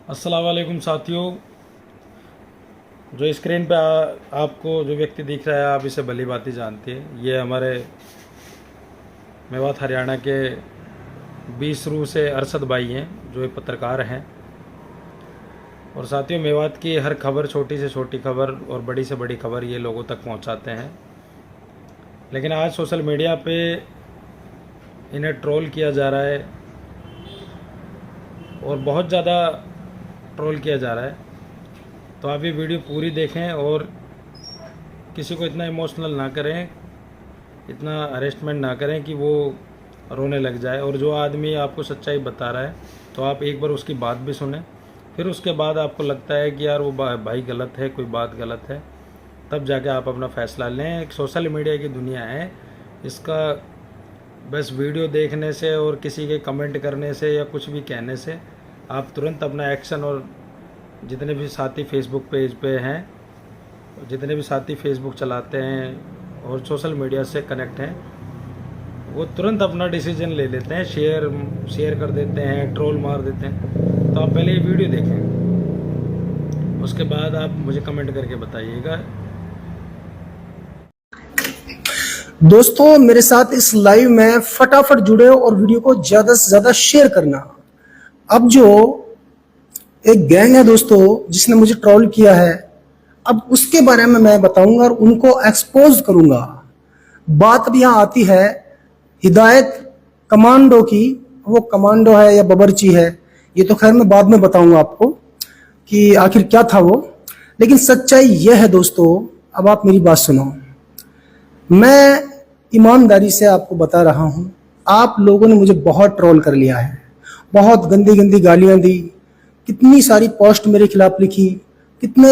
अस्सलाम वालेकुम साथियों। जो स्क्रीन पे आपको जो व्यक्ति दिख रहा है, आप इसे भली भांति जानते हैं। ये हमारे मेवात हरियाणा के 20 रू से अरशद भाई हैं, जो एक पत्रकार हैं। और साथियों, मेवात की हर खबर, छोटी से छोटी खबर और बड़ी से बड़ी खबर, ये लोगों तक पहुंचाते हैं। लेकिन आज सोशल मीडिया पे इन्हें ट्रोल किया जा रहा है और बहुत ज़्यादा ट्रोल किया जा रहा है। तो आप ये वीडियो पूरी देखें और किसी को इतना इमोशनल ना करें, इतना अरेस्टमेंट ना करें कि वो रोने लग जाए। और जो आदमी आपको सच्चाई बता रहा है, तो आप एक बार उसकी बात भी सुनें। फिर उसके बाद आपको लगता है कि यार वो भाई गलत है, कोई बात गलत है, तब जाके आप अपना फ़ैसला लें। एक सोशल मीडिया की दुनिया है, इसका बस वीडियो देखने से और किसी के कमेंट करने से या कुछ भी कहने से आप तुरंत अपना एक्शन, और जितने भी साथी फेसबुक पेज पे हैं, जितने भी साथी फेसबुक चलाते हैं और सोशल मीडिया से कनेक्ट हैं, वो तुरंत अपना डिसीजन ले लेते हैं, शेयर कर देते हैं, ट्रोल मार देते हैं। तो आप पहले ये वीडियो देखें, उसके बाद आप मुझे कमेंट करके बताइएगा। दोस्तों, मेरे साथ इस लाइव में फटाफट जुड़े और वीडियो को ज्यादा से ज्यादा शेयर करना। अब जो एक गैंग है दोस्तों जिसने मुझे ट्रोल किया है, अब उसके बारे में मैं बताऊंगा और उनको एक्सपोज करूंगा। बात अब यहाँ आती है हिदायत कमांडो की। वो कमांडो है या बबरची है, ये तो खैर मैं बाद में बताऊंगा आपको कि आखिर क्या था वो। लेकिन सच्चाई यह है दोस्तों, अब आप मेरी बात सुनो। मैं ईमानदारी से आपको बता रहा हूं, आप लोगों ने मुझे बहुत ट्रोल कर लिया है, बहुत गंदी गंदी गालियां दी, कितनी सारी पोस्ट मेरे खिलाफ लिखी, कितने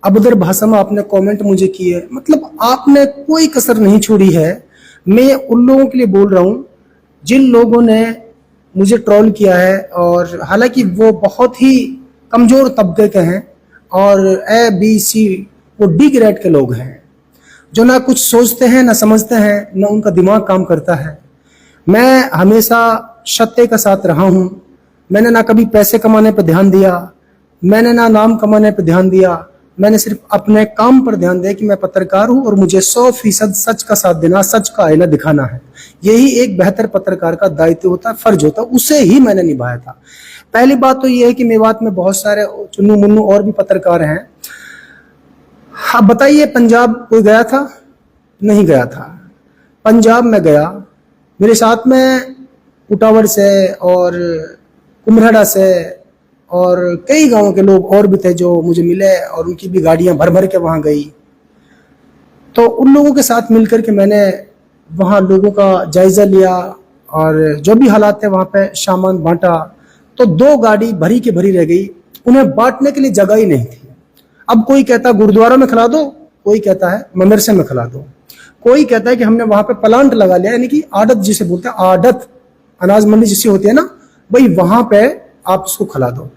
अभद्र भाषा में आपने कमेंट मुझे किए। मतलब आपने कोई कसर नहीं छोड़ी है। मैं उन लोगों के लिए बोल रहा हूं जिन लोगों ने मुझे ट्रोल किया है, और हालांकि वो बहुत ही कमजोर तबके के हैं और ABC वो डी ग्रेड के लोग हैं, जो ना कुछ सोचते हैं, ना समझते हैं, ना उनका दिमाग काम करता है। मैं हमेशा सत्य का साथ रहा हूं। मैंने ना कभी पैसे कमाने पर ध्यान दिया, मैंने ना नाम कमाने पर ध्यान दिया। मैंने सिर्फ अपने काम पर ध्यान दिया कि मैं पत्रकार हूं और मुझे 100% सच का साथ देना, सच का आईना दिखाना है। यही एक बेहतर पत्रकार का दायित्व होता है, फर्ज होता है, उसे ही मैंने निभाया था। पहली बात तो यह है कि मेवात में बहुत सारे चुन्नू मुन्नू और भी पत्रकार हैं। हाँ, बताइए, पंजाब कोई गया था? नहीं गया था। पंजाब में गया, मेरे साथ में उटावर से और कुम्हराड़ा से और कई गांवों के लोग और भी थे जो मुझे मिले, और उनकी भी गाड़ियां भर भर के वहां गई। तो उन लोगों के साथ मिलकर के मैंने वहां लोगों का जायजा लिया और जो भी हालात थे वहां पे सामान बांटा। तो 2 गाड़ी भरी की भरी रह गई, उन्हें बांटने के लिए जगह ही नहीं थी। अब कोई कहता गुरुद्वारा में खिला दो, कोई कहता है मदरसे में खिला दो, कोई कहता है कि हमने वहां पे प्लांट लगा लिया, यानी कि आड़त जिसे बोलते हैं, आड़त अनाज मंडी जिसे होती है ना भाई, वहां पे आप इसको खिला दो।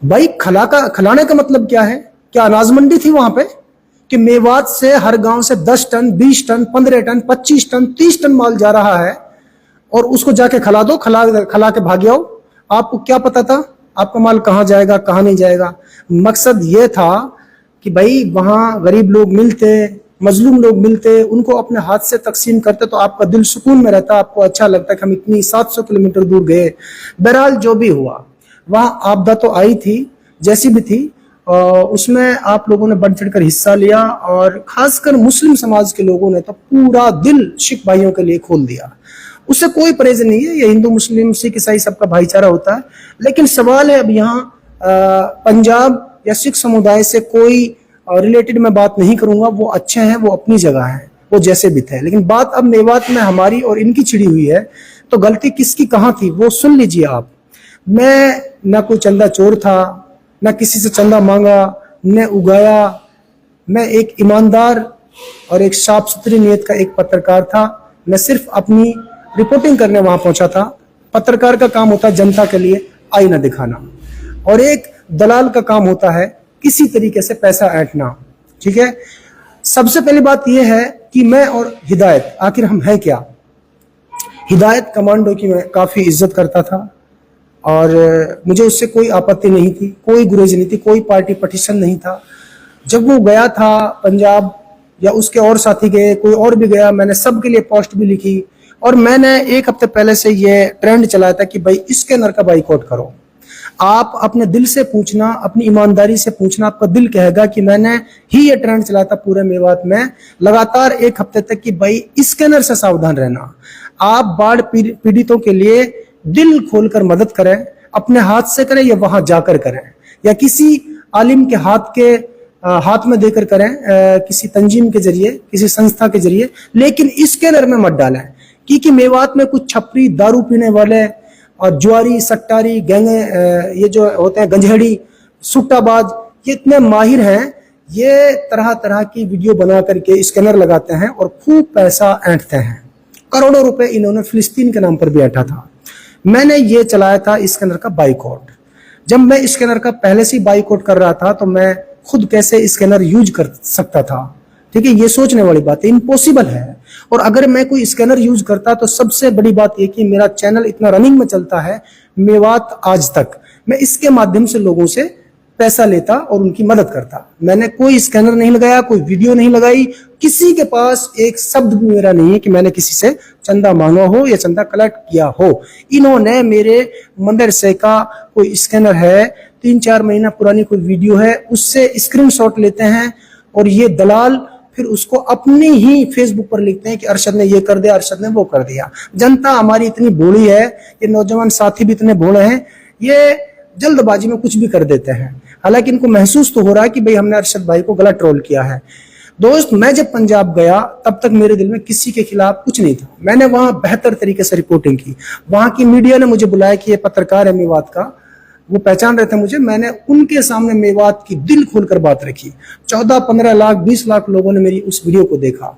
भाई खिलाने का मतलब क्या है? क्या अनाज मंडी थी वहां पे कि मेवात से हर गांव से 10 ton 20 ton 15 ton 25 ton 30 ton माल जा रहा है और उसको जाके खिला दो, खिला के भाग जाओ? आपको क्या पता था आपका माल कहां जाएगा, कहां नहीं जाएगा? मकसद ये था कि भाई वहां गरीब लोग मिलते, मजलूम लोग मिलते, उनको अपने हाथ से तकसीम करते, तो आपका दिल सुकून में रहता, आपको अच्छा लगता कि हम इतनी 700 किलोमीटर दूर गए। बहरहाल जो भी हुआ, वहां आपदा तो आई थी, जैसी भी थी, उसमें आप लोगों ने बढ़ चढ़कर हिस्सा लिया, और खासकर मुस्लिम समाज के लोगों ने तो पूरा दिल सिख भाइयों के लिए खोल दिया। उससे कोई परहेज नहीं है, ये हिंदू मुस्लिम सिख ईसाई सबका भाईचारा होता है। लेकिन सवाल है अब यहाँ पंजाब या सिख समुदाय से कोई रिलेटेड मैं बात नहीं करूंगा, वो अच्छे हैं, वो अपनी जगह हैं, वो जैसे भी थे। लेकिन बात अब मेवात में हमारी और इनकी छिड़ी हुई है, तो गलती किसकी कहां थी वो सुन लीजिए आप। मैं ना कोई चंदा चोर था, ना किसी से चंदा मांगा, न उगाया। मैं एक ईमानदार और एक साफ सुथरी नीयत का एक पत्रकार था। मैं सिर्फ अपनी रिपोर्टिंग करने वहां पहुंचा था। पत्रकार का काम होता है जनता के लिए आईना दिखाना, और एक दलाल का काम होता है किसी तरीके से पैसा ऐंठना। ठीक है, सबसे पहली बात यह है कि मैं और हिदायत आखिर हम हैं क्या? हिदायत कमांडो की मैं काफी इज्जत करता था, और मुझे उससे कोई आपत्ति नहीं थी, कोई गुरेज नहीं थी, कोई पार्टी पटिशन नहीं था। जब वो गया था पंजाब या उसके और साथी गए, कोई और भी गया, मैंने सबके लिए पोस्ट भी लिखी और मैंने एक हफ्ते पहले से ये ट्रेंड चलाया था कि भाई स्कैनर का बाइकआउट करो। आप अपने दिल से पूछना, अपनी ईमानदारी से पूछना, आपका दिल कहेगा कि मैंने ही ये ट्रेंड चलाया था पूरे मेवात में लगातार एक हफ्ते तक कि भाई स्कैनर से सावधान रहना। आप बाढ़ पीड़ितों के लिए दिल खोलकर मदद करें, अपने हाथ से करें या वहां जाकर करें या किसी आलिम के हाथ में देकर करें, किसी तंजीम के जरिए, किसी संस्था के जरिए, लेकिन स्कैनर में मत डालें। क्योंकि मेवात में कुछ छपरी, दारू पीने वाले और जुआरी, सट्टारी, गैंगे, ये जो होते हैं गंजेड़ी, सुट्टाबाज, ये इतने माहिर हैं, ये तरह तरह की वीडियो बना करके स्कैनर लगाते हैं और खूब पैसा ऐंठते हैं। करोड़ों रुपए इन्होंने फिलिस्तीन के नाम पर भी ऐंठा था। मैंने ये चलाया था स्कैनर का बाइकआउट। जब मैं स्कैनर का पहले से बाइकआउट कर रहा था तो मैं खुद कैसे स्कैनर यूज कर सकता था, ठीक है, ये सोचने वाली बात है, इम्पॉसिबल है। और अगर मैं कोई स्कैनर यूज करता तो सबसे बड़ी बात यह कि मेरा चैनल इतना रनिंग में चलता है मेवात आज तक, मैं इसके माध्यम से लोगों से पैसा लेता और उनकी मदद करता। मैंने कोई स्कैनर नहीं लगाया, कोई वीडियो नहीं लगाई, किसी के पास एक शब्द भी मेरा नहीं है कि मैंने किसी से चंदा मांगा हो या चंदा कलेक्ट किया हो। इन्होंने मेरे मदरसे का कोई स्कैनर है, 3-4 महीना पुरानी कोई वीडियो है, उससे स्क्रीनशॉट लेते हैं और ये दलाल फिर उसको अपने ही फेसबुक पर लिखते हैं कि अरशद ने ये कर दिया, अरशद ने वो कर दिया। जनता हमारी इतनी भोली है, ये नौजवान साथी भी इतने भोले हैं, ये जल्दबाजी में कुछ भी कर देते हैं। हालांकि इनको महसूस तो हो रहा है कि भाई हमने अरशद भाई को गलत ट्रोल किया है। दोस्त, मैं जब पंजाब गया तब तक मेरे दिल में किसी के खिलाफ कुछ नहीं था। मैंने वहां बेहतर तरीके से रिपोर्टिंग की। वहां की मीडिया ने मुझे बुलाया कि ये पत्रकार है मेवात का, वो पहचान रहे थे मुझे। मैंने उनके सामने मेवात की दिल खोलकर बात रखी। 14-15 लाख 20 लाख लोगों ने मेरी उस वीडियो को देखा।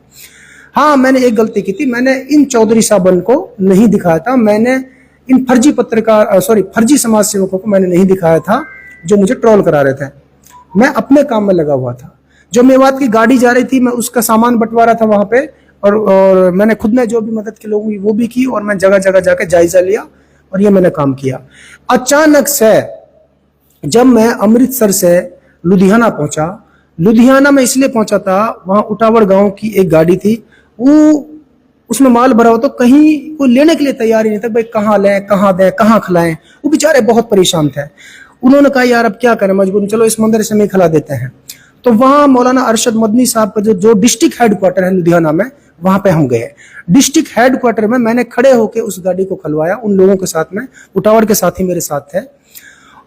हाँ, मैंने एक गलती की थी, मैंने इन चौधरी साहबन को नहीं दिखाया था, मैंने इन फर्जी समाज सेवकों को मैंने नहीं दिखाया था जो मुझे ट्रोल करा रहे थे। मैं अपने काम में लगा हुआ था। जो मेवात की गाड़ी जा रही थी, मैं उसका सामान बंटवारा था वहां पे, और मैंने खुद ने जो भी मदद की लोगों की वो भी की, और मैं जगह जगह जाके जायजा लिया और ये मैंने काम किया। अचानक से जब मैं अमृतसर से लुधियाना पहुंचा, लुधियाना में इसलिए पहुंचा था, वहां उटावड़ गांव की एक गाड़ी थी, वो उसमें माल भरा हो तो कहीं कोई लेने के लिए तैयार ही नहीं था। भाई कहाँ लें, कहाँ दें, कहाँ खिलाएं, वो बेचारे बहुत परेशान थे। उन्होंने कहा यार अब क्या करें, मजबूर, चलो इस मंदिर से नहीं खिला देते हैं। तो वहां मौलाना अरशद मदनी साहब का जो डिस्ट्रिक्ट हेडक्वार्टर है लुधियाना में, वहां पे हम गए। डिस्ट्रिक्ट हेडक्वार्टर में मैंने खड़े होकर उस गाड़ी को खुलवाया उन लोगों के साथ में। उटावड़ के साथी मेरे साथ थे।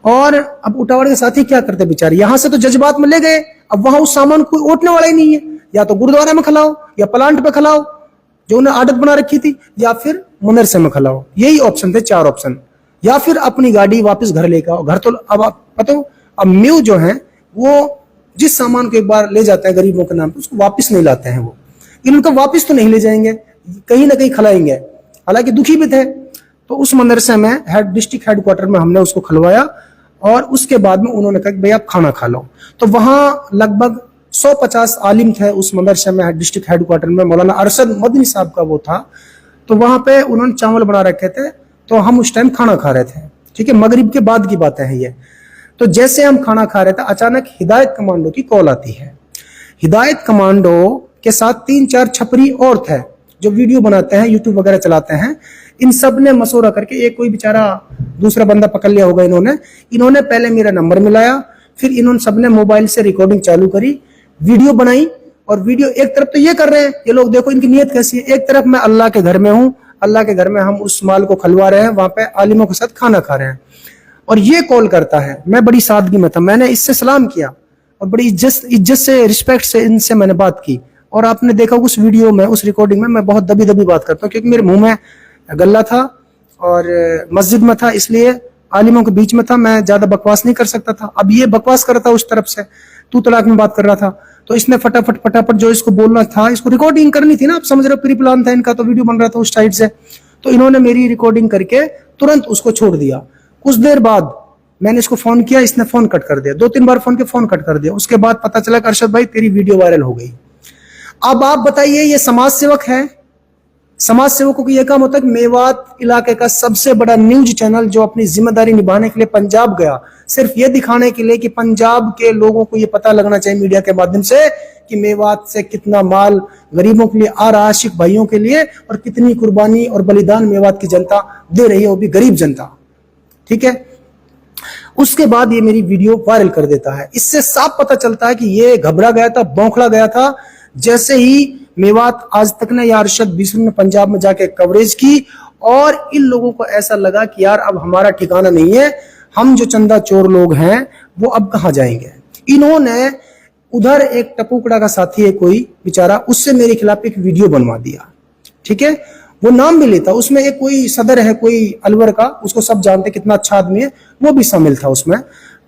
और अब उटावड़ के साथी क्या करते बेचारे, यहां से तो जज्बात में ले गए, अब वहां उस सामान कोई उठने वाला ही नहीं है। या तो गुरुद्वारा में खिलाओ, या प्लांट पे खिलाओ जो उन्हें आदत बना रखी थी, या फिर मदरसे में खिलाओ। यही ऑप्शन थे, 4 ऑप्शन। या फिर अपनी गाड़ी वापस घर लेकर आओ। घर तो अब आप पता हो, अब म्यू जो है वो जिस सामान को एक बार ले जाते हैं गरीबों के नाम पे, उसको वापस नहीं लाते हैं। वो इनको वापस तो नहीं ले जाएंगे, कहीं ना कहीं खिलाएंगे। हालांकि दुखी भी थे। तो उस मदरसे में डिस्ट्रिक्ट हेडक्वार्टर में हमने उसको खिलवाया, और उसके बाद में उन्होंने कहा कि भाई आप खाना खा लो। तो वहां लगभग 150 आलिम थे उस मदरसे में, डिस्ट्रिक्ट हेडक्वार्टर में। मौलाना अरशद मदनी साहब का वो था। तो वहां पे उन्होंने चावल बना रखे थे, तो हम उस टाइम खाना खा रहे थे, ठीक है, मगरिब के बाद की बातें हैं ये। तो जैसे हम खाना खा रहे थे, अचानक हिदायत कमांडो की कॉल आती है। हिदायत कमांडो के साथ 3-4 छपरी और थे जो वीडियो बनाते हैं, यूट्यूब वगैरह चलाते हैं। इन सब ने मशवरा करके, एक कोई बेचारा दूसरा बंदा पकड़ लिया होगा इन्होंने पहले मेरा नंबर मिलाया, फिर इन्होंने सबने मोबाइल से रिकॉर्डिंग चालू करी, वीडियो बनाई। और वीडियो एक तरफ तो ये कर रहे हैं ये लोग, देखो इनकी नीयत कैसी है, एक तरफ मैं अल्लाह के घर में हूं, अल्लाह के घर में हम उस माल को खलवा रहे हैं, वहां पे आलिमों के साथ खाना खा रहे हैं, और ये कॉल करता है। मैं बड़ी सादगी में था, मैंने इससे सलाम किया और बड़ी इज्जत से, रिस्पेक्ट से इनसे मैंने बात की। और आपने देखा उस वीडियो में, उस रिकॉर्डिंग में मैं बहुत दबी दबी बात करता हूँ, क्योंकि मेरे मुंह में गल्ला था और मस्जिद में था, इसलिए आलिमों के बीच में था, मैं ज्यादा बकवास नहीं कर सकता था। अब ये बकवास कर रहा था उस तरफ से, तू तलाक में बात कर रहा था, तो इसने फटाफट जो इसको बोलना था, इसको रिकॉर्डिंग करनी थी ना, आप समझ रहे हो, प्री प्लान था इनका, तो वीडियो बन रहा था उस साइड से। तो इन्होंने मेरी रिकॉर्डिंग करके तुरंत उसको छोड़ दिया। कुछ देर बाद मैंने इसको फोन किया, इसने फोन कट कर दिया, 2-3 बार फोन कट कर दिया। उसके बाद पता चला कि अरशद भाई तेरी वीडियो वायरल हो गई। अब आप बताइए, ये समाज सेवक है? समाज सेवकों को यह काम होता है कि मेवात इलाके का सबसे बड़ा न्यूज चैनल जो अपनी जिम्मेदारी निभाने के लिए पंजाब गया, सिर्फ ये दिखाने के लिए कि पंजाब के लोगों को ये पता लगना चाहिए मीडिया के माध्यम से कि मेवात से कितना माल गरीबों के लिए आ रहा है, सिख भाइयों के लिए, और कितनी कुर्बानी और बलिदान मेवात की जनता दे रही है, वो भी गरीब जनता। ठीक है, उसके बाद ये मेरी वीडियो वायरल कर देता है। इससे साफ पता चलता है कि ये घबरा गया था, बौखला गया था। जैसे ही मेवात आज तक ने या अरशद बिसर ने पंजाब में जाके कवरेज की, और इन लोगों को ऐसा लगा कि यार अब हमारा ठिकाना नहीं है, हम जो चंदा चोर लोग हैं वो अब कहां जाएंगे। इन्होंने उधर एक टपुकड़ा का साथी है कोई बेचारा, उससे मेरे खिलाफ एक वीडियो बनवा दिया। ठीक है, वो नाम भी लेता, उसमें एक कोई सदर है कोई अलवर का, उसको सब जानते कितना अच्छा आदमी है, वो भी शामिल था उसमें,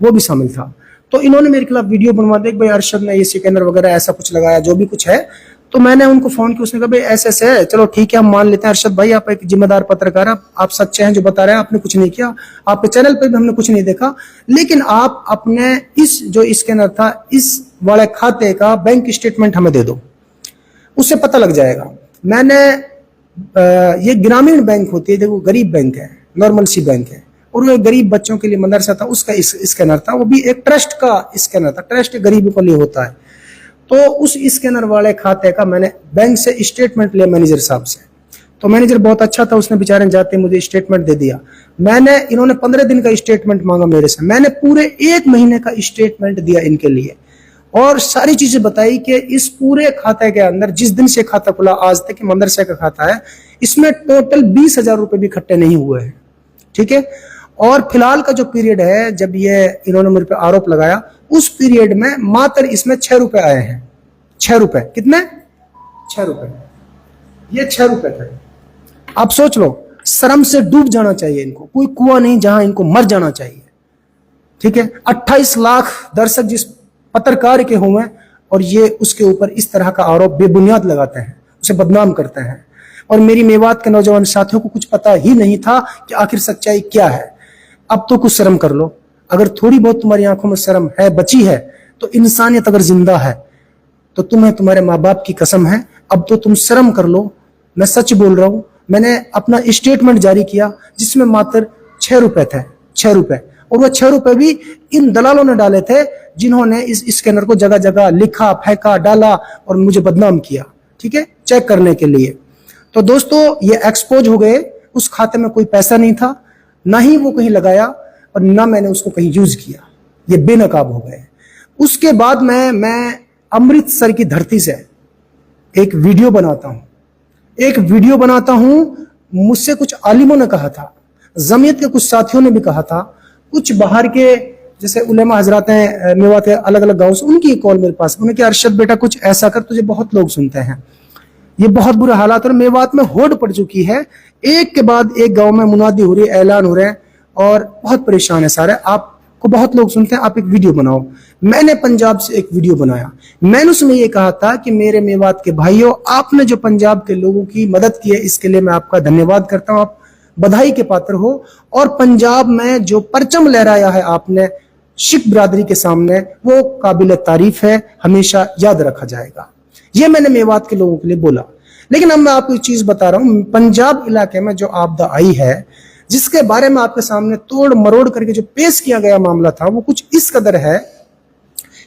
वो भी शामिल था। तो इन्होंने मेरे खिलाफ वीडियो बनवा दी, भाई अरशद ने ये स्कैनर वगैरह ऐसा कुछ लगाया, जो भी कुछ है। तो मैंने उनको फोन किया, उसने कहा भाई ऐसे ऐसे है, चलो ठीक है हम मान लेते हैं अरशद भाई आप एक जिम्मेदार पत्रकार हैं, आप सच्चे हैं जो बता रहे हैं, आपने कुछ नहीं किया, आपके चैनल पे भी हमने कुछ नहीं देखा, लेकिन आप अपने इस जो स्कैनर था इस वाले खाते का बैंक स्टेटमेंट हमें दे दो, उससे पता लग जाएगा। मैंने ये ग्रामीण बैंक होती है, देखो गरीब बैंक है, नॉर्मल सी बैंक है, और वो गरीब बच्चों के लिए मदरसा था, उसका स्कैनर था, वो भी एक ट्रस्ट का स्कैनर था, ट्रस्ट गरीबों के लिए होता है। तो उस स्कैनर वाले खाते का मैंने बैंक से स्टेटमेंट लिया मैनेजर साहब से। तो मैनेजर बहुत अच्छा था, उसने बेचारे जाते मुझे स्टेटमेंट दे दिया। इन्होंने 15 दिन का स्टेटमेंट मांगा मेरे से, मैंने पूरे 1 महीने का स्टेटमेंट दिया इनके लिए, और सारी चीजें बताई कि इस पूरे खाते के अंदर जिस दिन से खाता खुला आज तक मदरसे का खाता है, इसमें टोटल 20,000 रुपए भी इकट्ठे नहीं हुए हैं। ठीक है, और फिलहाल का जो पीरियड है जब ये इन्होंने मेरे पे आरोप लगाया, उस पीरियड में मात्र इसमें 6 रुपए आए हैं। 6 रुपए कितने? 6 रुपए, ये 6 रुपए थे। आप सोच लो, शर्म से डूब जाना चाहिए इनको, कोई कुआं नहीं जहां इनको मर जाना चाहिए। ठीक है, 28 लाख दर्शक जिस पत्रकार के हुए और ये उसके ऊपर इस तरह का आरोप बेबुनियाद लगाते हैं, उसे बदनाम करते हैं। और मेरी मेवात के नौजवान साथियों को कुछ पता ही नहीं था कि आखिर सच्चाई क्या है। अब तो कुछ शर्म कर लो, अगर थोड़ी बहुत तुम्हारी आंखों में शर्म है, बची है, तो इंसानियत अगर जिंदा है तो तुम्हें तुम्हारे माँ बाप की कसम है, अब तो तुम शर्म कर लो। मैं सच बोल रहा हूं, मैंने अपना स्टेटमेंट जारी किया जिसमें मात्र 6 रुपए थे, 6 रुपए, और वह 6 रुपए भी इन दलालों ने डाले थे जिन्होंने इस स्कैनर को जगह जगह लिखा, फेंका, डाला और मुझे बदनाम किया। ठीक है, चेक करने के लिए। तो दोस्तों ये एक्सपोज हो गए, उस खाते में कोई पैसा नहीं था, ना ही वो कहीं लगाया और ना मैंने उसको कहीं यूज किया, ये बेनकाब हो गए। उसके बाद मैं अमृतसर की धरती से एक वीडियो बनाता हूं, मुझसे कुछ आलिमों ने कहा था, जमीयत के कुछ साथियों ने भी कहा था, कुछ बाहर के जैसे उलेमा हजरात हैं मेवात के अलग अलग गांव से, उनकी कॉल मेरे पास, उन्होंने कहा अरशद बेटा कुछ ऐसा कर, तुझे बहुत लोग सुनते हैं, ये बहुत बुरे हालात और मेवात में होड़ पड़ चुकी है, एक के बाद एक गांव में मुनादी हो रही है, ऐलान हो रहे हैं और बहुत परेशान है सारे, आपको बहुत लोग सुनते हैं, आप एक वीडियो बनाओ। मैंने पंजाब से एक वीडियो बनाया, मैंने उसमें ये कहा था कि मेरे मेवात के भाइयों, आपने जो पंजाब के लोगों की मदद की है इसके लिए मैं आपका धन्यवाद करता हूं, आप बधाई के पात्र हो। और पंजाब में जो परचम लहराया है आपने सिख बिरादरी के सामने, वो काबिल तारीफ है, हमेशा याद रखा जाएगा। ये मैंने मेवात के लोगों के लिए बोला। लेकिन अब मैं आपको एक चीज बता रहा हूं, पंजाब इलाके में जो आपदा आई है, जिसके बारे में आपके सामने तोड़ मरोड़ करके जो पेश किया गया मामला था, वो कुछ इस कदर है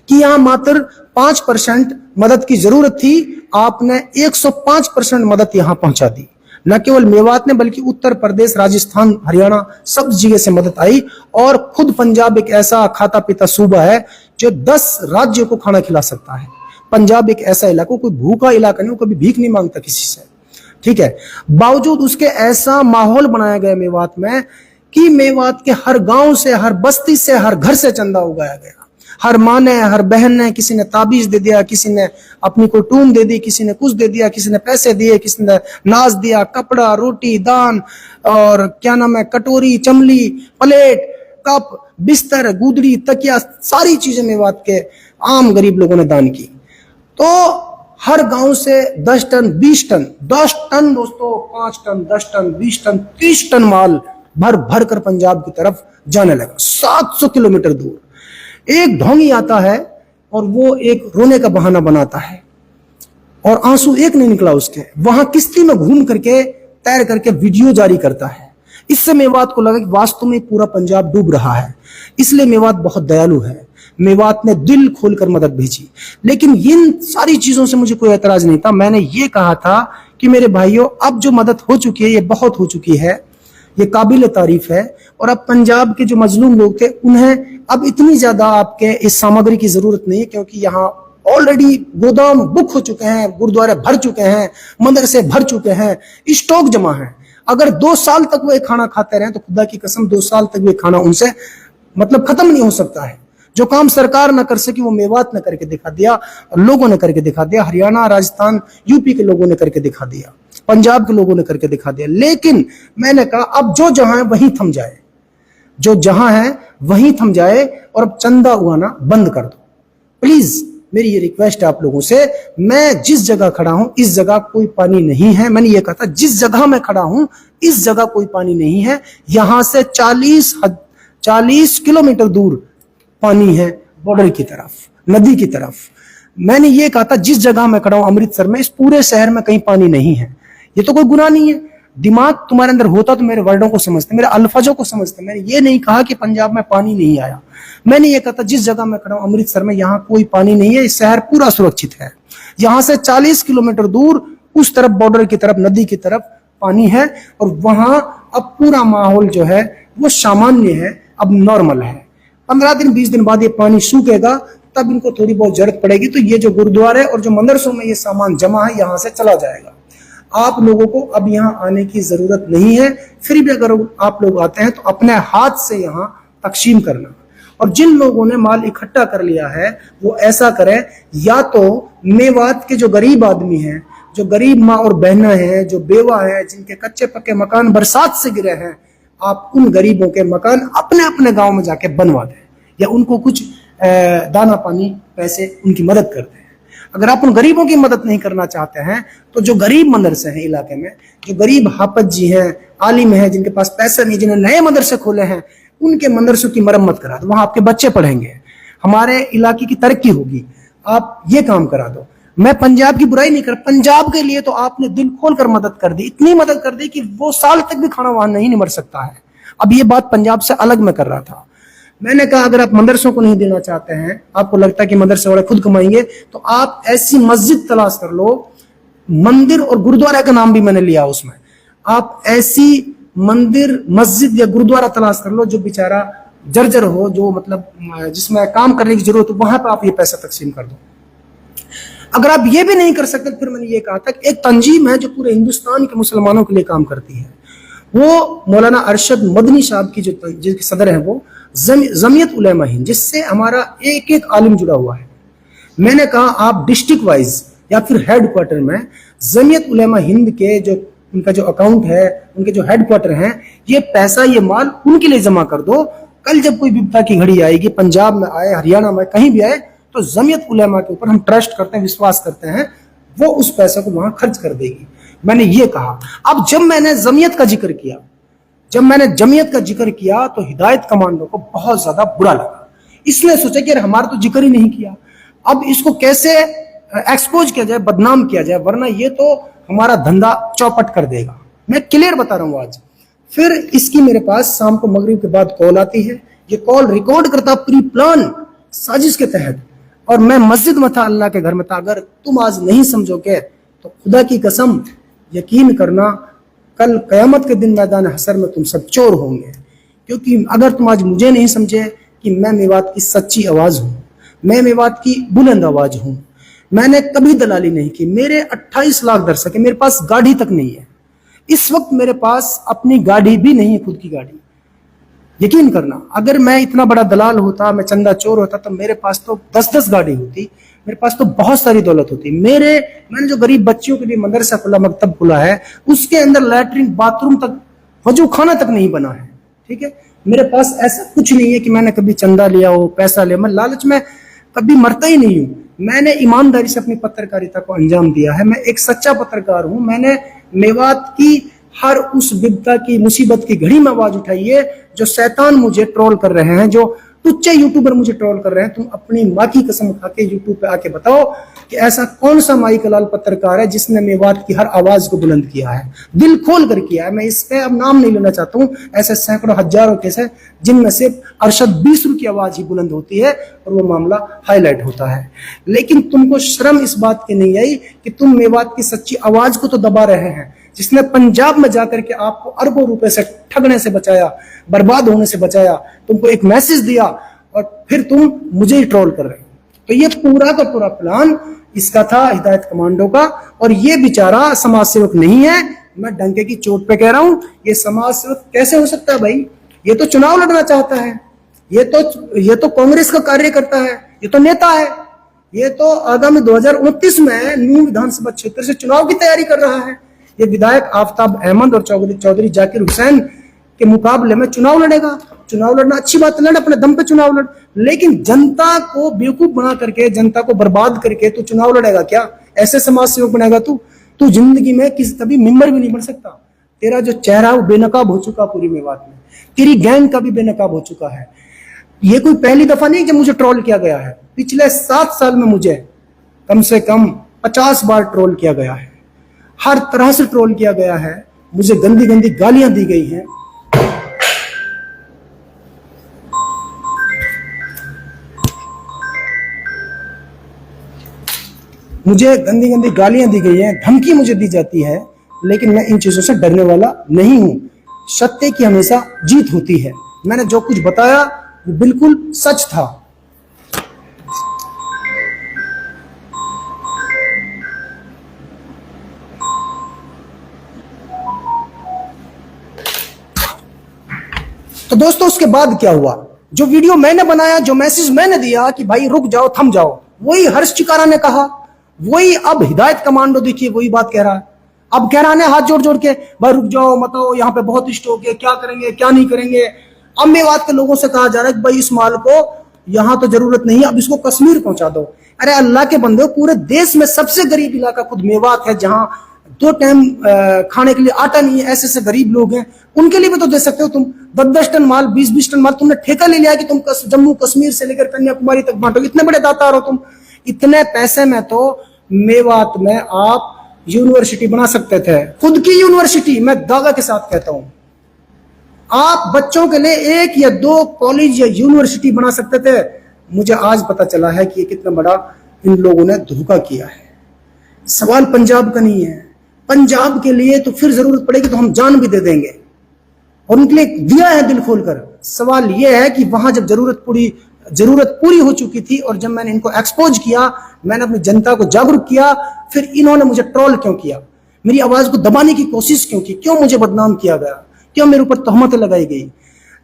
कि यहां मात्र 5% मदद की जरूरत थी, आपने 105% मदद यहां पहुंचा दी। न केवल मेवात ने बल्कि उत्तर प्रदेश, राजस्थान, हरियाणा सब जगह से मदद आई। और खुद पंजाब एक ऐसा खाता पीता सूबा है जो 10 राज्यों को खाना खिला सकता है। पंजाब एक ऐसा इलाका, कोई भूखा इलाका नहीं, वो कभी भीख नहीं मांगता किसी से। ठीक है, बावजूद उसके ऐसा माहौल बनाया गया मेवात में कि मेवात के हर गांव से, हर बस्ती से, हर घर से चंदा उगाया गया। हर माँ ने, हर बहन ने, किसी ने ताबीज दे दिया, किसी ने अपनी को टूम दे दी, किसी ने कुछ दे दिया, किसी ने पैसे दिए, किसी ने नाज दिया, कपड़ा, रोटी, दान और क्या नाम है, कटोरी, चमली, प्लेट, कप, बिस्तर, गुदड़ी, तकिया, सारी चीजें मेवात के आम गरीब लोगों ने दान की। तो हर गांव से 10 टन, 20 टन, 10 टन दोस्तों, 5 टन, 10 टन, 20 टन, 30 टन माल भर भर कर पंजाब की तरफ जाने लगा। 700 किलोमीटर दूर एक ढोंगी आता है और वो एक रोने का बहाना बनाता है और आंसू एक नहीं निकला उसके। वहां किश्ती में घूम करके तैर करके वीडियो जारी करता है। इससे मेवात को लगा कि वास्तव में पूरा पंजाब डूब रहा है, इसलिए मेवात बहुत दयालु है। मेवात ने दिल खोलकर मदद भेजी। लेकिन इन सारी चीजों से मुझे कोई एतराज नहीं था। मैंने ये कहा था कि मेरे भाइयों, अब जो मदद हो चुकी है ये बहुत हो चुकी है, ये काबिल तारीफ है। और अब पंजाब के जो मजलूम लोग थे उन्हें अब इतनी ज्यादा आपके इस सामग्री की जरूरत नहीं है, क्योंकि यहाँ ऑलरेडी गोदाम बुक हो चुके हैं, गुरुद्वारे भर चुके हैं, मदरसे भर चुके हैं, स्टॉक जमा है। अगर 2 साल तक वो एक खाना खाते रहे तो खुदा की कसम 2 साल तक वो खाना उनसे मतलब खत्म नहीं हो सकता है। जो काम सरकार न कर सकी वो मेवात ने करके दिखा दिया, और लोगों ने करके दिखा दिया। हरियाणा, राजस्थान, यूपी के लोगों ने करके दिखा दिया, पंजाब के लोगों ने करके दिखा दिया। लेकिन मैंने कहा अब जो जहां है वहीं थम जाए, जो जहां है वहीं थम जाए, और अब चंदा उगाना बंद कर दो प्लीज। मेरी ये रिक्वेस्ट है आप लोगों से। मैं जिस जगह खड़ा हूं इस जगह कोई पानी नहीं है। मैंने ये कहा था जिस जगह मैं खड़ा हूं इस जगह कोई पानी नहीं है। यहां से 40 किलोमीटर दूर पानी है, बॉर्डर की तरफ, नदी की तरफ। मैंने ये कहा था जिस जगह मैं खड़ा हूं अमृतसर में, इस पूरे शहर में कहीं पानी नहीं है। ये तो कोई गुनाह नहीं है। दिमाग तुम्हारे अंदर होता तो मेरे वर्डों को समझते, मेरे अल्फाजों को समझते। मैंने ये नहीं कहा कि पंजाब में पानी नहीं आया। मैंने ये कहा था जिस जगह मैं खड़ा हूं अमृतसर में, यहाँ कोई पानी नहीं है, इस शहर पूरा सुरक्षित है। यहां से 40 किलोमीटर दूर उस तरफ बॉर्डर की तरफ, नदी की तरफ पानी है, और वहां अब पूरा माहौल जो है वो सामान्य है, अब नॉर्मल है। 15 दिन 20 दिन बाद ये पानी सूखेगा, तब इनको थोड़ी बहुत जरूरत पड़ेगी, तो ये जो गुरुद्वारे और जो मंदिरों में ये सामान जमा है यहां से चला जाएगा। आप लोगों को अब यहाँ आने की जरूरत नहीं है। फिर भी अगर आप लोग आते हैं तो अपने हाथ से यहाँ तकसीम करना। और जिन लोगों ने माल इकट्ठा कर लिया है वो ऐसा करें, या तो मेवात के जो गरीब आदमी हैं, जो गरीब माँ और बहना हैं, जो बेवा हैं, जिनके कच्चे पक्के मकान बरसात से गिरे हैं, आप उन गरीबों के मकान अपने अपने गांव में जाके बनवा दें, या उनको कुछ दाना पानी पैसे उनकी मदद कर दें। अगर आप उन गरीबों की मदद नहीं करना चाहते हैं तो जो गरीब मदरसे हैं इलाके में, जो गरीब हाफज जी हैं, आलिम हैं, जिनके पास पैसा नहीं, जिन्हें नए मदरसे खोले हैं, उनके मदरसों की मरम्मत करा दो। वहां आपके बच्चे पढ़ेंगे, हमारे इलाके की तरक्की होगी। आप ये काम करा दो। मैं पंजाब की बुराई नहीं कर, पंजाब के लिए तो आपने दिल खोल कर मदद कर दी, इतनी मदद कर दी कि वो साल तक भी खाना वहां नहीं निमर सकता है। अब ये बात पंजाब से अलग मैं कर रहा था। मैंने कहा अगर आप मदरसों को नहीं देना चाहते हैं, आपको लगता है कि मदरसे वाले खुद कमाएंगे, तो आप ऐसी मस्जिद तलाश कर लो, मंदिर और गुरुद्वारा का नाम भी मैंने लिया उसमें। आप ऐसी मंदिर, मस्जिद या गुरुद्वारा तलाश कर लो जो बेचारा जर्जर हो, जो मतलब जिसमें काम करने की जरूरत हो, वहां पर आप ये पैसा तकसीम कर दो। अगर आप ये भी नहीं कर सकते, फिर मैंने ये कहा था कि एक तंजीम है जो पूरे हिंदुस्तान के मुसलमानों के लिए काम करती है, वो मौलाना अरशद मदनी साहब की जो जिसके सदर है वो जमीयत उलेमा हिंद, जिससे हमारा एक एक आलिम जुड़ा हुआ है। मैंने कहा आप डिस्ट्रिक्ट वाइज या फिर हेडक्वार्टर में जमीयत उलेमा हिंद के जो उनका जो अकाउंट है, उनके जो हेडक्वार्टर हैं, ये पैसा, ये माल उनके लिए जमा कर दो। कल जब कोई विपदा की घड़ी आएगी, पंजाब में आए, हरियाणा में कहीं भी आए, तो जमीयत उलेमा के ऊपर हम ट्रस्ट करते हैं, विश्वास करते हैं, वो उस पैसे को वहां खर्च कर देगी। मैंने ये कहा। अब जब मैंने जमीयत का जिक्र किया, तो हिदायत कमांडो को बहुत ज्यादा बुरा लगा। इसने सोचा कि हमारा तो जिक्र ही नहीं किया, अब इसको कैसे एक्सपोज किया जाए, बदनाम किया जाए, वरना ये तो हमारा धंधा चौपट कर देगा। मैं क्लियर बता रहा हूं आज। फिर इसकी मेरे पास शाम को मगरिब के बाद कॉल आती है। ये कॉल रिकॉर्ड करता प्री प्लान साजिश के तहत, और मैं मस्जिद में था, अल्लाह के घर में था। अगर तुम आज नहीं समझोगे तो खुदा की कसम यकीन करना, कल कयामत के दिन मैदान हशर में तुम सब चोर होंगे। क्योंकि अगर तुम आज मुझे नहीं समझे कि मैं मेवात की सच्ची आवाज हूं, मैं मेवात की बुलंद आवाज हूं, मैंने कभी दलाली नहीं की। मेरे 28 लाख दर्शक है, मेरे पास गाड़ी तक नहीं है। इस वक्त मेरे पास अपनी गाड़ी भी नहीं है, खुद की गाड़ी। यकीन करना, अगर मैं इतना बड़ा दलाल होता, मैं चंदा चोर होता, तो मेरे पास तो 10-10 गाड़ी होती, मेरे पास तो बहुत सारी दौलत होती। मैंने जो गरीब बच्चियों के लिए मदरसा खुला, मकतब खुला है, उसके अंदर लैट्रिन, बाथरूम तक, वजू खाना तक नहीं बना है। ठीक है, मेरे पास ऐसा कुछ नहीं है कि मैंने कभी चंदा लिया हो, पैसा लिया। मैं लालच में कभी मरता ही नहीं हूं। मैंने ईमानदारी से अपनी पत्रकारिता को अंजाम दिया है। मैं एक सच्चा पत्रकार हूं। मैंने मेवात की हर उस विपदा की, मुसीबत की घड़ी में आवाज उठाई है। जो शैतान मुझे ट्रोल कर रहे हैं, जो टुच्चे यूट्यूबर मुझे ट्रोल कर रहे हैं। तुम अपनी माँ की कसम खा के यूट्यूब पे आके बताओ कि ऐसा कौन सा माई का लाल पत्रकार है जिसने मेवात की हर आवाज को बुलंद किया है, दिल खोल कर किया है। मैं इस पे अब नाम नहीं लेना चाहता हूँ, ऐसे सैकड़ों हजारों केस है जिनमें से अरशद बीसरू की आवाज ही बुलंद होती है और वो मामला हाईलाइट होता है। लेकिन तुमको शर्म इस बात की नहीं आई कि तुम मेवात की सच्ची आवाज को तो दबा रहे हैं, जिसने पंजाब में जाकर के आपको अरबों रुपए से ठगने से बचाया, बर्बाद होने से बचाया, तुमको एक मैसेज दिया और फिर तुम मुझे ही ट्रोल कर रहे हो। तो ये पूरा का पूरा प्लान इसका था, हिदायत कमांडो का। और ये बेचारा समाज सेवक नहीं है, मैं डंके की चोट पे कह रहा हूं। ये समाज सेवक कैसे हो सकता है भाई? ये तो चुनाव लड़ना चाहता है, ये तो कांग्रेस का कार्य करता है, ये तो नेता है, ये तो आगामी 2029 में न्यू विधानसभा क्षेत्र से चुनाव की तैयारी कर रहा है। ये विधायक आफ्ताब अहमद और चौधरी जाकिर हुसैन के मुकाबले में चुनाव लड़ेगा। चुनाव लड़ना अच्छी बात है, लड़, अपने दम पे चुनाव लड़, लेकिन जनता को बेवकूफ बना करके, जनता को बर्बाद करके तू चुनाव लड़ेगा क्या? ऐसे समाज सेवक बनेगा तू जिंदगी में किसी कभी मेंबर भी नहीं बन सकता। तेरा जो चेहरा वो बेनकाब हो चुका पूरी मेवात में, तेरी गैंग का भी बेनकाब हो चुका है। ये कोई पहली दफा नहीं जब मुझे ट्रोल किया गया है, पिछले 7 साल में मुझे कम से कम 50 बार ट्रोल किया गया है, हर तरह से ट्रोल किया गया है, मुझे गंदी गंदी गालियां दी गई हैं। मुझे गंदी गंदी गालियां दी गई हैं, धमकी मुझे दी जाती है, लेकिन मैं इन चीजों से डरने वाला नहीं हूं। सत्य की हमेशा जीत होती है। मैंने जो कुछ बताया वो बिल्कुल सच था। तो दोस्तों उसके बाद क्या हुआ? जो वीडियो मैंने बनाया, जो मैसेज मैंने दिया कि भाई रुक जाओ, थम जाओ, वही हर्ष चिकारा ने कहा, वही अब हिदायत कमांडो देखिए वही बात कह रहा है। अब कह रहा है हाथ जोड़ जोड़ के, भाई रुक जाओ, मत आओ, यहाँ पे बहुत स्टॉक है, क्या करेंगे क्या नहीं करेंगे। अब मेवात के लोगों से कहा जा रहा है कि भाई इस माल को यहाँ तो जरूरत नहीं है, अब इसको कश्मीर पहुंचा दो। अरे अल्लाह के बंदे, पूरे देश में सबसे गरीब इलाका खुद मेवात है, जहां 2 टाइम खाने के लिए आटा नहीं है। ऐसे ऐसे गरीब लोग हैं, उनके लिए भी तो दे सकते हो तुम। 10-10 टन माल, 20-20 टन माल तुमने ठेका ले लिया कि तुम जम्मू कश्मीर से लेकर कन्याकुमारी तक बांटो। इतने बड़े दातार हो तुम। इतने पैसे में तो मेवात में आप यूनिवर्सिटी बना सकते थे, खुद की यूनिवर्सिटी। मैं दावा के साथ कहता हूं, आप बच्चों के लिए 1 या 2 कॉलेज या यूनिवर्सिटी बना सकते थे। मुझे आज पता चला है कि ये कितना बड़ा इन लोगों ने धोखा किया है। सवाल पंजाब का नहीं है, पंजाब के लिए तो फिर जरूरत पड़ेगी तो हम जान भी दे देंगे, और उनके लिए दिया है दिल खोलकर। सवाल यह है कि वहां जब जरूरत पूरी हो चुकी थी, और जब मैंने इनको एक्सपोज किया, मैंने अपनी जनता को जागरूक किया, फिर इन्होंने मुझे ट्रोल क्यों किया? मेरी आवाज को दबाने की कोशिश क्यों की? क्यों मुझे बदनाम किया गया? क्यों मेरे ऊपर तोहमतें लगाई गई?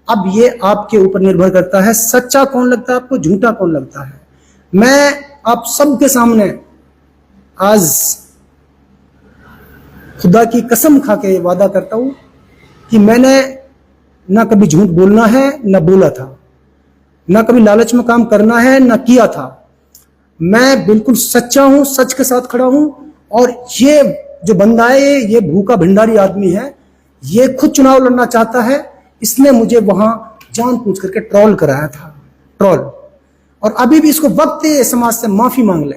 अब ये आपके ऊपर निर्भर करता है, सच्चा कौन लगता है आपको, झूठा कौन लगता है। मैं आप सबके सामने आज खुदा की कसम खा के वादा करता हूं कि मैंने ना कभी झूठ बोलना है, ना बोला था, ना कभी लालच में काम करना है, ना किया था। मैं बिल्कुल सच्चा हूं, सच के साथ खड़ा हूं। और ये जो बंदा है, ये भूखा भंडारी आदमी है, ये खुद चुनाव लड़ना चाहता है, इसने मुझे वहां जानबूझ करके ट्रोल कराया था, ट्रोल। और अभी भी इसको वक्त है समाज से माफी मांग ले।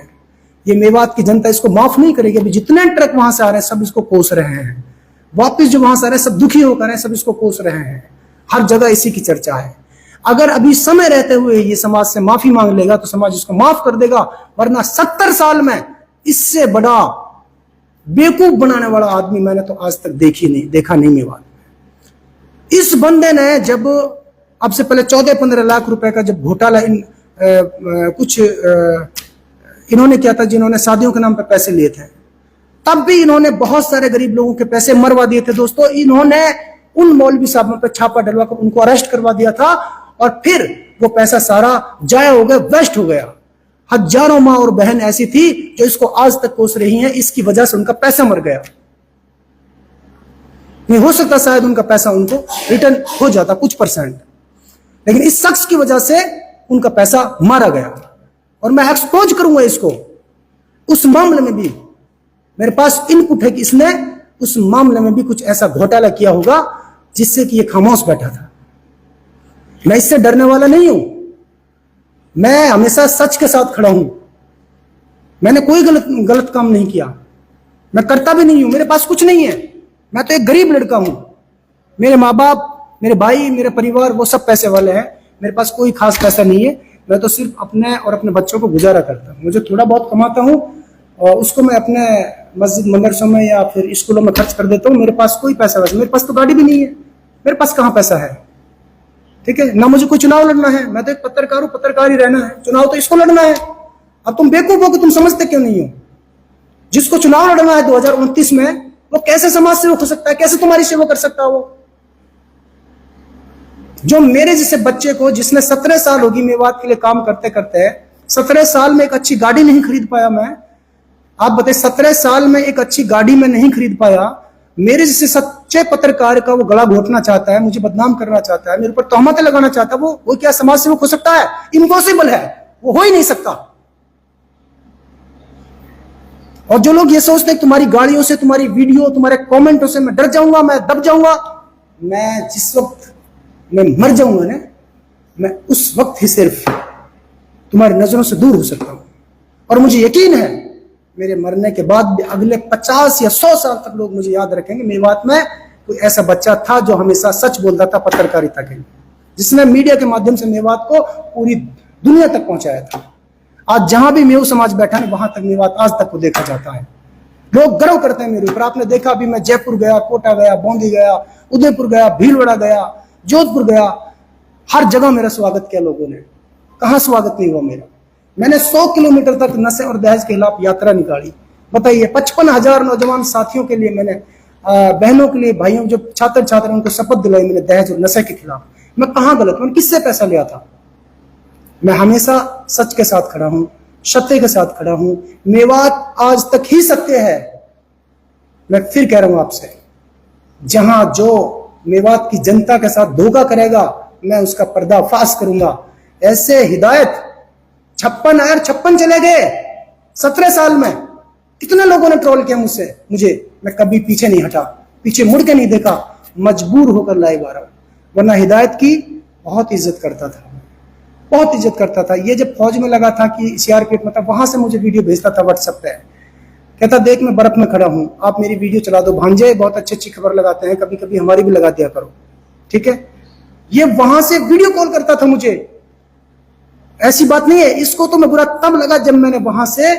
ये मेवात की जनता इसको माफ नहीं करेगी। अभी जितने ट्रक वहां से आ रहे हैं सब इसको कोस रहे हैं, वापिस जो वहां से आ रहे हैं सब दुखी होकर सब इसको कोस रहे हैं। हर जगह इसी की चर्चा है। अगर अभी समय रहते हुए ये समाज से माफी मांग लेगा तो समाज इसको माफ कर देगा, वरना 70 साल में इससे बड़ा बेवकूफ बनाने वाला आदमी मैंने तो आज तक देखा नहीं मेवात। इस बंदे ने जब अब से पहले 14-15 लाख रुपए का जब घोटाला इन्होंने किया था, जिन्होंने शादियों के नाम पे पैसे लिए थे, तब भी इन्होंने बहुत सारे गरीब लोगों के पैसे मरवा दिए थे। दोस्तों, इन्होंने उन मौलवी साहबों पर छापा डलवाकर उनको अरेस्ट करवा दिया था, और फिर वो पैसा सारा जाया हो गया, वेस्ट हो गया। हजारों माँ और बहन ऐसी थी जो इसको आज तक कोस रही हैं, इसकी वजह से उनका पैसा मर गया। नहीं हो सकता शायद उनका पैसा उनको रिटर्न हो जाता कुछ %, लेकिन इस शख्स की वजह से उनका पैसा मारा गया। और मैं एक्सपोज करूंगा इसको। उस मामले में भी मेरे पास इनपुट है कि इसने उस मामले में भी कुछ ऐसा घोटाला किया होगा जिससे कि ये खामोश बैठा था। मैं इससे डरने वाला नहीं हूं। मैं हमेशा सच के साथ खड़ा हूं। मैंने कोई गलत काम नहीं किया, मैं करता भी नहीं हूं। मेरे पास कुछ नहीं है, मैं तो एक गरीब लड़का हूं। मेरे माँ बाप, मेरे भाई, मेरे परिवार वो सब पैसे वाले हैं, मेरे पास कोई खास पैसा नहीं है। मैं तो सिर्फ अपने और अपने बच्चों को गुजारा करता हूँ। मुझे थोड़ा बहुत कमाता हूँ और उसको मैं अपने मस्जिद मदरसों में या फिर स्कूलों में खर्च कर देता हूँ। मेरे पास कोई पैसा वैसे, मेरे पास तो गाड़ी भी नहीं है, मेरे पास कहाँ पैसा है, ठीक है ना। मुझे कोई चुनाव लड़ना है, मैं तो एक पत्रकार हूँ, पत्रकार ही रहना है। चुनाव तो इसको लड़ना है। अब तुम बेवकूफ हो कि तुम समझते क्यों नहीं हो? जिसको चुनाव लड़ना है 2029 में, वो कैसे समाज सेवक हो सकता है, कैसे तुम्हारी सेवा कर सकता है वो? जो मेरे जैसे बच्चे को, जिसने 17 साल होगी मेवात के लिए काम करते करते, 17 साल में एक अच्छी गाड़ी नहीं खरीद पाया मैं। आप बताइए, 17 साल में एक अच्छी गाड़ी में नहीं खरीद पाया। मेरे जैसे सच्चे पत्रकार का वो गला घोटना चाहता है, मुझे बदनाम करना चाहता है, मेरे ऊपर तोहमतें लगाना चाहता है। वो क्या समाज सेवक हो सकता है? इम्पॉसिबल है, वो हो ही नहीं सकता। और जो लोग ये सोचते हैं तुम्हारी गाड़ियों से, तुम्हारी वीडियो, तुम्हारे कमेंटों से मैं डर जाऊंगा, मैं दब जाऊंगा, मैं जिस वक्त मैं मर जाऊंगा ना, मैं उस वक्त ही सिर्फ तुम्हारी नजरों से दूर हो सकता हूं। और मुझे यकीन है मेरे मरने के बाद भी अगले 50 या 100 साल तक लोग मुझे याद रखेंगे। मेवात में कोई ऐसा बच्चा था जो हमेशा सच बोलता था पत्रकारिता के लिए, जिसने मीडिया के माध्यम से मेवात को पूरी दुनिया तक पहुंचाया था। आज जहां भी मेव समाज बैठा है, वहां तक मेवात आज तक को देखा जाता है। लोग गर्व करते हैं मेरे ऊपर। आपने देखा, अभी मैं जयपुर गया, कोटा गया, बूंदी गया, उदयपुर गया, भीलवाड़ा गया, जोधपुर गया, हर जगह मेरा स्वागत किया लोगों ने। कहां स्वागत नहीं हुआ मेरा? मैंने 100 किलोमीटर तक नशे और दहेज के खिलाफ यात्रा निकाली। बताइए, 55,000 नौजवान साथियों के लिए मैंने, बहनों के लिए, भाइयों, जो छात्र छात्र उनको शपथ दिलाई मैंने दहेज और नशे के खिलाफ। मैं कहां गलत? मैंने किससे पैसा लिया था? मैं हमेशा सच के साथ खड़ा हूं, सत्य के साथ खड़ा हूं। मेवात आज तक ही सत्य है। मैं फिर कह रहा हूं आपसे, जहां जो मेवात की जनता के साथ धोखा करेगा, मैं उसका पर्दाफाश करूंगा। ऐसे हिदायत 56 चले गए 17 साल में। कितने लोगों ने ट्रोल किया मुझे, मैं कभी पीछे नहीं हटा, पीछे मुड़ के नहीं देखा, मजबूर होकर लाइव आ रहा हूं। वरना हिदायत की बहुत इज्जत करता था, बहुत इज्जत करता था। ये जब फौज में लगा था कि सीआरपीएफ में था, वहां से मुझे वीडियो भेजता था व्हाट्सएप पे, कहता देख मैं बर्फ में खड़ा हूं, आप मेरी वीडियो चला दो। भांजे बहुत अच्छी अच्छी खबर लगाते हैं, कभी कभी हमारी भी लगा दिया करो, ठीक है। ये वहां से वीडियो कॉल करता था मुझे। ऐसी बात नहीं है। इसको तो मैं बुरा तब लगा जब मैंने वहां से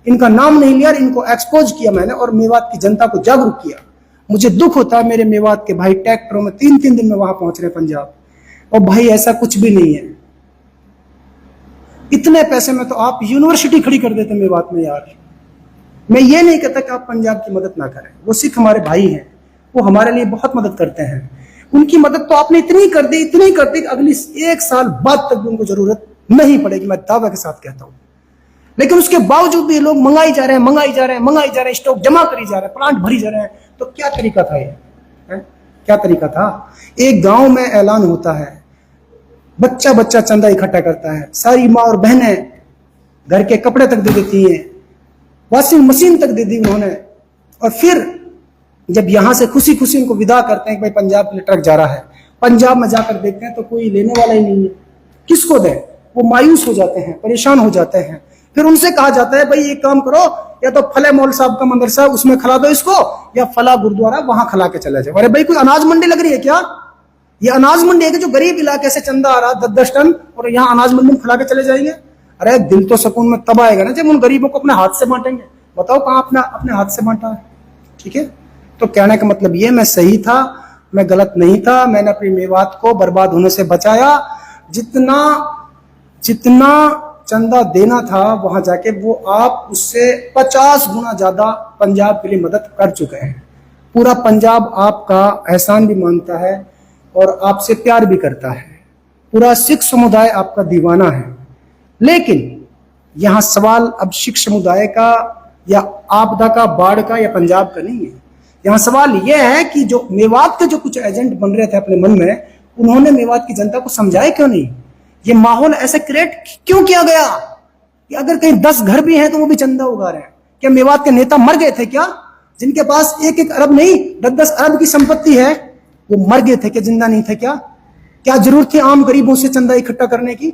इनका नाम नहीं लिया, इनको एक्सपोज किया मैंने और मेवात की जनता को जागरूक किया। मुझे दुख होता है, मेरे मेवात के भाई ट्रैक्टरों में 3-3 दिन में वहां पहुंच रहे पंजाब। और भाई ऐसा कुछ भी नहीं है। इतने पैसे में तो आप यूनिवर्सिटी खड़ी कर देते मेवात में यार। मैं ये नहीं कहता कि आप पंजाब की मदद ना करें, वो सिख हमारे भाई हैं, वो हमारे लिए बहुत मदद करते हैं। उनकी मदद तो आपने इतनी कर दी कि अगली 1 साल बाद तक भी उनको जरूरत नहीं पड़ेगी, मैं दावा के साथ कहता हूं। लेकिन उसके बावजूद भी लोग मंगाई जा रहे हैं, स्टॉक जमा करी जा रहे हैं, प्लांट भरी जा रहे हैं। तो क्या तरीका था ये? क्या तरीका था? एक गांव में ऐलान होता है, बच्चा बच्चा चंदा इकट्ठा करता है, सारी माँ और बहनें घर के कपड़े तक दे देती हैं, वॉशिंग मशीन तक दे दी उन्होंने। और फिर जब यहां से खुशी खुशी उनको विदा करते हैं कि भाई पंजाब के लिए ट्रक जा रहा है, पंजाब में जाकर देखते हैं तो कोई लेने वाला ही नहीं है। किसको दें? वो मायूस हो जाते हैं, परेशान हो जाते हैं। फिर उनसे कहा जाता है भाई एक काम करो, या तो फले मौल साहब का मदरसा उसमें खिला दो इसको, या फला गुरुद्वारा वहां खिला के चले जाओ। अरे भाई कोई अनाज मंडी लग रही है क्या? ये अनाज मंडी है कि जो गरीब इलाके से चंदा आ रहा 10-10 टन और यहाँ अनाज मंडी में खिला के चले जाएंगे? अरे दिल तो सुकून में तब आएगा ना जब उन गरीबों को अपने हाथ से बांटेंगे। बताओ कहाँ अपने हाथ से बांटा है? ठीक है, तो कहने का मतलब ये, मैं सही था, मैं गलत नहीं था। मैंने अपनी मेवात को बर्बाद होने से बचाया। जितना चंदा देना था वहां जाके वो आप उससे 50 गुना ज्यादा पंजाब के लिए मदद कर चुके हैं। पूरा पंजाब आपका एहसान भी मानता है और आपसे प्यार भी करता है। पूरा सिख समुदाय आपका दीवाना है। लेकिन यहां सवाल अब सिख समुदाय का या आपदा का, बाढ़ का या पंजाब का नहीं है। यहां सवाल यह है कि जो मेवात के जो कुछ एजेंट बन रहे थे अपने मन में, उन्होंने मेवात की जनता को समझाया क्यों नहीं? ये माहौल ऐसे क्रिएट क्यों किया गया कि अगर कहीं 10 घर भी हैं तो वो भी चंदा उगा रहे हैं? क्या मेवात के नेता मर गए थे क्या? जिनके पास 1-1 अरब नहीं 10-10 अरब की संपत्ति है, वो मर गए थे क्या? जिंदा नहीं थे क्या? क्या जरूरत थी आम गरीबों से चंदा इकट्ठा करने की?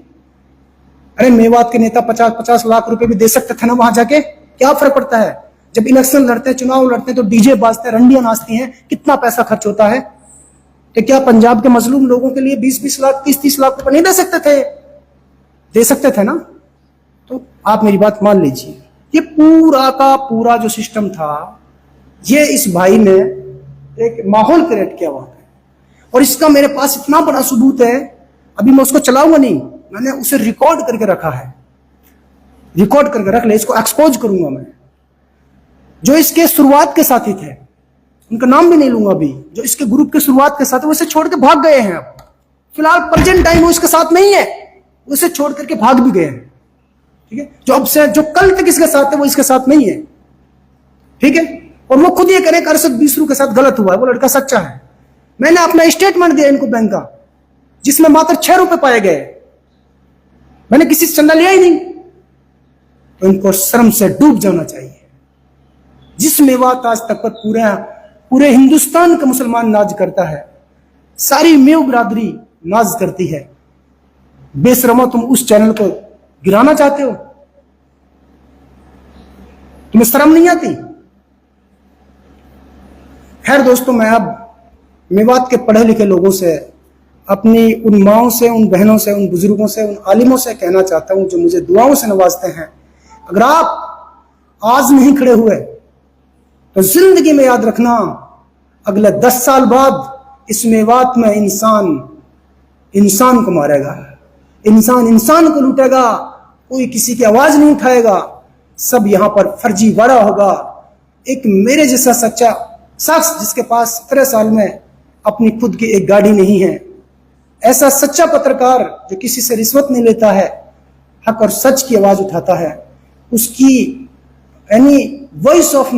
अरे मेवात के नेता 50-50 लाख रुपए भी दे सकते थे ना वहां जाके, क्या फर्क पड़ता है? जब इलेक्शन लड़ते हैं, चुनाव लड़ते हैं, तो डीजे बाजते हैं, रंडियां नाचती हैं, कितना पैसा खर्च होता है। तो क्या पंजाब के मजलूम लोगों के लिए 20-20 लाख, 30-30 लाख रुपए नहीं दे सकते थे? दे सकते थे ना। तो आप मेरी बात मान लीजिए, ये पूरा का पूरा जो सिस्टम था, ये इस भाई ने एक माहौल क्रिएट किया वहां पे, और इसका मेरे पास इतना बड़ा सबूत है। अभी मैं उसको चलाऊंगा नहीं, मैंने उसे रिकॉर्ड करके रखा है, रिकॉर्ड करके रख ले, इसको एक्सपोज करूंगा मैं। जो इसके शुरुआत के साथी थे, उनका नाम भी नहीं लूंगा अभी, जो इसके ग्रुप के शुरुआत के साथ, वो इसे छोड़ के भाग गए हैं। अब फिलहाल प्रेजेंट टाइम वो इसके साथ नहीं है, वो इसे छोड़ करके भाग भी गए हैं। ठीक है, जो अब से, जो कल तक इसके साथ थे, वो इसके साथ नहीं है। ठीक है, और वो खुद ये करें कि अरशद बीसरू के साथ गलत हुआ है, वो लड़का सच्चा है। मैंने अपना स्टेटमेंट दिया इनको बैंक का, जिसमें मात्र 6 रुपए पाए गए, मैंने किसी से चंदा लिया ही नहीं। तो इनको शर्म से डूब जाना चाहिए। जिस मेवात आज तक पर पूरे हिंदुस्तान का मुसलमान नाज करता है, सारी मेव बिरादरी नाज करती है, बेशर्मा तुम उस चैनल को गिराना चाहते हो? तुम्हें शर्म नहीं आती? खैर दोस्तों, मैं अब मेवात के पढ़े लिखे लोगों से, अपनी उन माओं से, उन बहनों से, उन बुजुर्गों से, उन आलिमों से कहना चाहता हूं जो मुझे दुआओं से नवाजते हैं, अगर आप आज नहीं खड़े हुए तो जिंदगी में याद रखना, अगले 10 साल बाद इस मेवात में इंसान इंसान को मारेगा, इंसान इंसान को लूटेगा, कोई किसी की आवाज नहीं उठाएगा, सब यहां पर फर्जीवाड़ा होगा। एक मेरे जैसा सच्चा शख्स, जिसके पास 17 साल में अपनी खुद की एक गाड़ी नहीं है, ऐसा सच्चा पत्रकार जो किसी से रिश्वत नहीं लेता है, हक और सच की आवाज उठाता है, उसकी यानी वॉइस ऑफ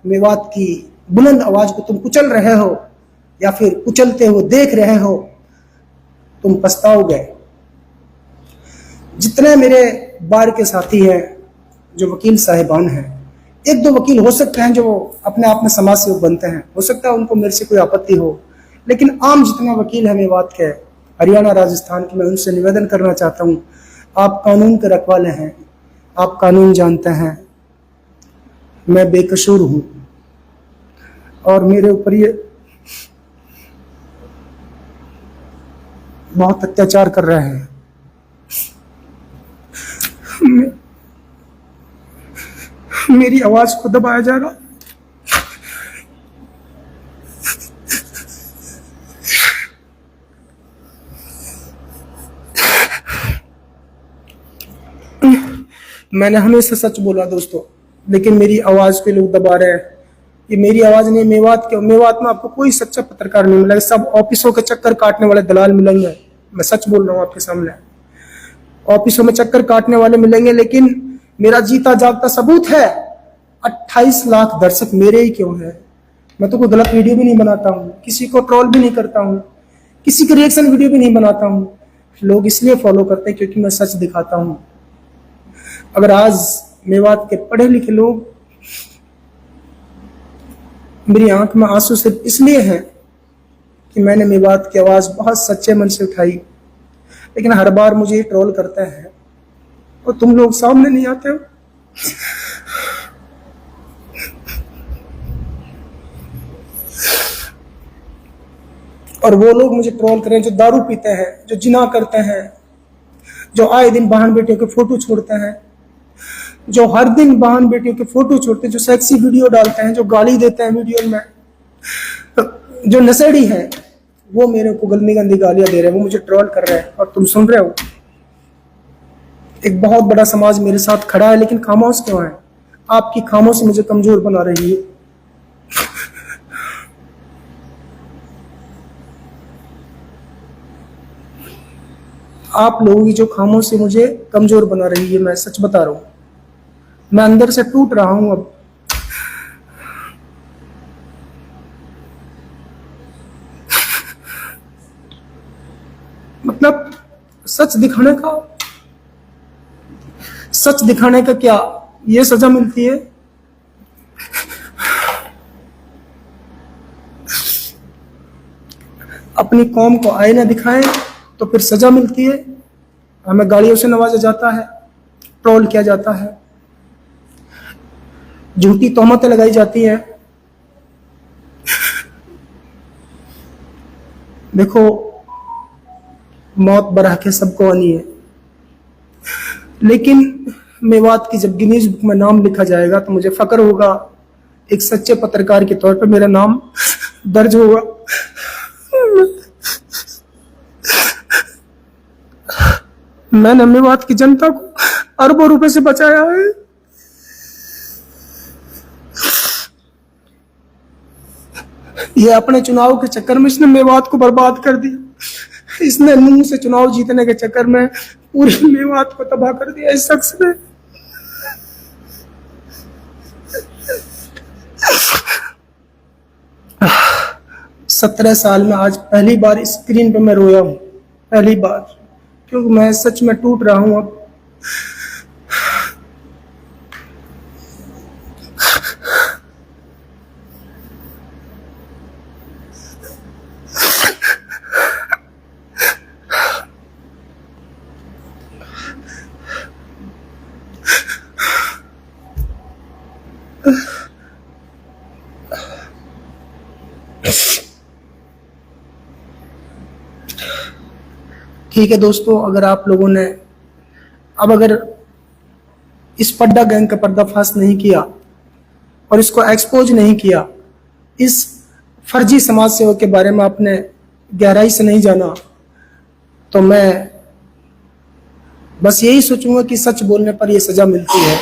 मेवात की बुलंद आवाज को तुम कुचल रहे हो या फिर कुचलते हो देख रहे हो, तुम पछताओगे। जितने मेरे बार के साथी हैं जो वकील साहिबान हैं, 1-2 वकील हो सकते हैं जो अपने आप में समाज सेवक बनते हैं, हो सकता है उनको मेरे से कोई आपत्ति हो, लेकिन आम जितने वकील हैं मेवात के, हरियाणा राजस्थान के, मैं उनसे निवेदन करना चाहता हूं, आप कानून के रखवाले हैं, आप कानून जानते हैं, मैं बेकसूर हूं और मेरे ऊपर ये बहुत अत्याचार कर रहे हैं। मेरी आवाज को दबाया जा रहा, मैंने हमेशा सच बोला दोस्तों, लेकिन मेरी आवाज पे लोग दबा रहे हैं। ये मेरी आवाज नहीं, मेवात में आपको कोई सच्चा पत्रकार नहीं मिलेगा, सब ऑफिसों के चक्कर काटने वाले दलाल मिलेंगे। मैं सच बोल रहा हूँ आपके सामने, ऑफिसों में चक्कर काटने वाले मिलेंगे, लेकिन मेरा जीता जागता सबूत है, 28 लाख दर्शक मेरे ही क्यों है। मैं तो कोई गलत वीडियो भी नहीं बनाता हूँ, किसी को ट्रोल भी नहीं करता हूँ, किसी की रिएक्शन वीडियो भी नहीं बनाता हूँ। लोग इसलिए फॉलो करते हैं क्योंकि मैं सच दिखाता हूँ। अगर आज मेवात के पढ़े लिखे लोग, मेरी आंख में आंसू सिर्फ इसलिए है कि मैंने मेवात की आवाज बहुत सच्चे मन से उठाई, लेकिन हर बार मुझे ट्रोल करते हैं और तुम लोग सामने नहीं आते हो। और वो लोग मुझे ट्रोल करें जो दारू पीते हैं, जो जिना करते हैं, जो आए दिन बहन बेटियों के फोटो छोड़ते हैं, जो हर दिन बहन बेटियों के फोटो छोड़ते हैं, जो सेक्सी वीडियो डालते हैं, जो गाली देते हैं वीडियो में, जो नशेड़ी हैं, वो मेरे को गंदी गंदी गालियां दे रहे हैं, वो मुझे ट्रोल कर रहे हैं और तुम सुन रहे हो। एक बहुत बड़ा समाज मेरे साथ खड़ा है, लेकिन खामोश क्यों है? आपकी खामोशी मुझे कमजोर बना रही है। आप लोगों की जो खामोशी मुझे कमजोर बना रही है, मैं सच बता रहा हूं, मैं अंदर से टूट रहा हूं अब। मतलब सच दिखाने का क्या ये सजा मिलती है? अपनी कौम को आईना दिखाएं तो फिर सजा मिलती है। हमें गाड़ियों से नवाजा जाता है, ट्रोल किया जाता है, झूठी तोहमतें लगाई जाती हैं। देखो, मौत बरह के सबको आनी है, लेकिन मेवात की जब गिनीज बुक में नाम लिखा जाएगा तो मुझे फक्र होगा, एक सच्चे पत्रकार के तौर पर मेरा नाम दर्ज होगा। मैंने मेवात की जनता को अरबों रुपए से बचाया है। ये अपने चुनाव के चक्कर में इसने मेवात को बर्बाद कर दिया। इसने मुंह से चुनाव जीतने के चक्कर में पूरी मेवात को तबाह कर दिया इस शख्स ने। सत्रह साल में आज पहली बार स्क्रीन पे मैं रोया हूं, पहली बार, क्योंकि मैं सच में टूट रहा हूं अब। ठीक है दोस्तों, अगर आप लोगों ने अगर इस पड्डा गैंग का पर्दाफाश नहीं किया और इसको एक्सपोज नहीं किया, इस फर्जी समाज सेवक के बारे में आपने गहराई से नहीं जाना, तो मैं बस यही सोचूंगा कि सच बोलने पर यह सजा मिलती है।